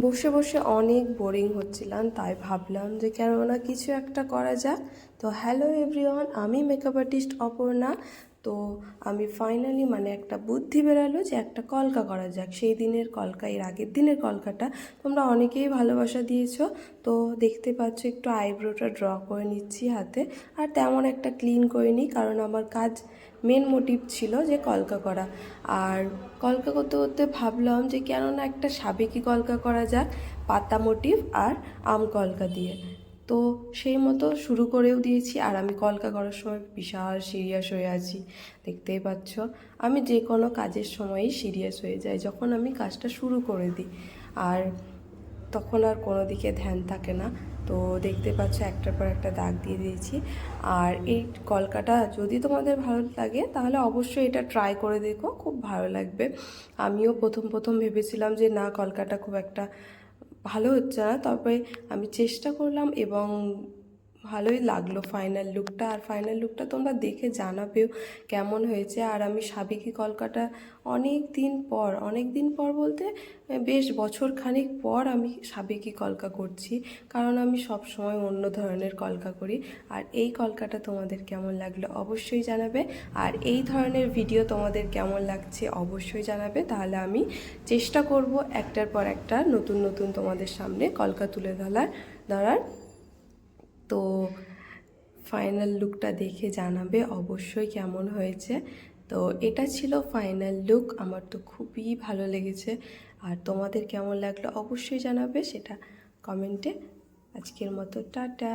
বসে বসে অনেক বোরিং হচ্ছিলাম, তাই ভাবলাম যে কেননা কিছু একটা করা যাক। তো হ্যালো এভরিওয়ান, আমি মেকআপ আর্টিস্ট অপর্ণা। তো আমি ফাইনালি একটা বুদ্ধি বেরালো যে একটা কলকা করা যাক। সেই দিনের কলকা, এর আগের দিনের কলকাটা তোমরা অনেকেই ভালোবাসা দিয়েছো। তো দেখতে পাচ্ছ একটু আইব্রোটা ড্র করে নিচ্ছি হাতে, আর তেমন একটা ক্লিন করে নিই, কারণ আমার কাজ মেন মোটিভ ছিল যে কলকা করা। আর কলকা করতে করতে ভাবলাম যে কেননা একটা সাবেকি কলকা করা যাক, পাতা মোটিভ আর আম কলকা দিয়ে। তো সেই মতো শুরু করেও দিয়েছি। আর আমি কলকা করার সময় বিশাল সিরিয়াস হয়ে আছি, দেখতেই পাচ্ছ। আমি যে কোনো কাজের সময়ই সিরিয়াস হয়ে যাই যখন আমি কাজটা শুরু করে দিই, আর তখন আর কোনো দিকে ধ্যান থাকে না। তো দেখতে পাচ্ছ একটার পর একটা দাগ দিয়ে দিয়েছি। আর এই কলকাটা যদি তোমাদের ভালো লাগে তাহলে অবশ্যই এটা ট্রাই করে দেখো, খুব ভালো লাগবে। আমিও প্রথম প্রথম ভেবেছিলাম যে না, কলকাটা খুব একটা ভালো হচ্ছে না, তারপরে আমি চেষ্টা করলাম এবং ভালোই লাগলো ফাইনাল লুকটা। আর ফাইনাল লুকটা তোমরা দেখে জানাবেও কেমন হয়েছে। আর আমি সাবেকি কলকাটা অনেক দিন পর বলতে বেশ বছর খানিক পর আমি সাবেকি কলকা করছি, কারণ আমি সব সময় অন্য ধরনের কলকা করি। আর এই কলকাটা তোমাদের কেমন লাগলো অবশ্যই জানাবে, আর এই ধরনের ভিডিও তোমাদের কেমন লাগছে অবশ্যই জানাবে। তাহলে আমি চেষ্টা করব একটার পর একটা নতুন নতুন তোমাদের সামনে কলকা তুলে ধরার। তো ফাইনাল লুকটা দেখে জানাবে অবশ্যই কেমন হয়েছে। তো এটা ছিল ফাইনাল লুক, আমার তো খুবই ভালো লেগেছে। আর তোমাদের কেমন লাগলো অবশ্যই জানাবে সেটা কমেন্টে। আজকের মতো টাটা।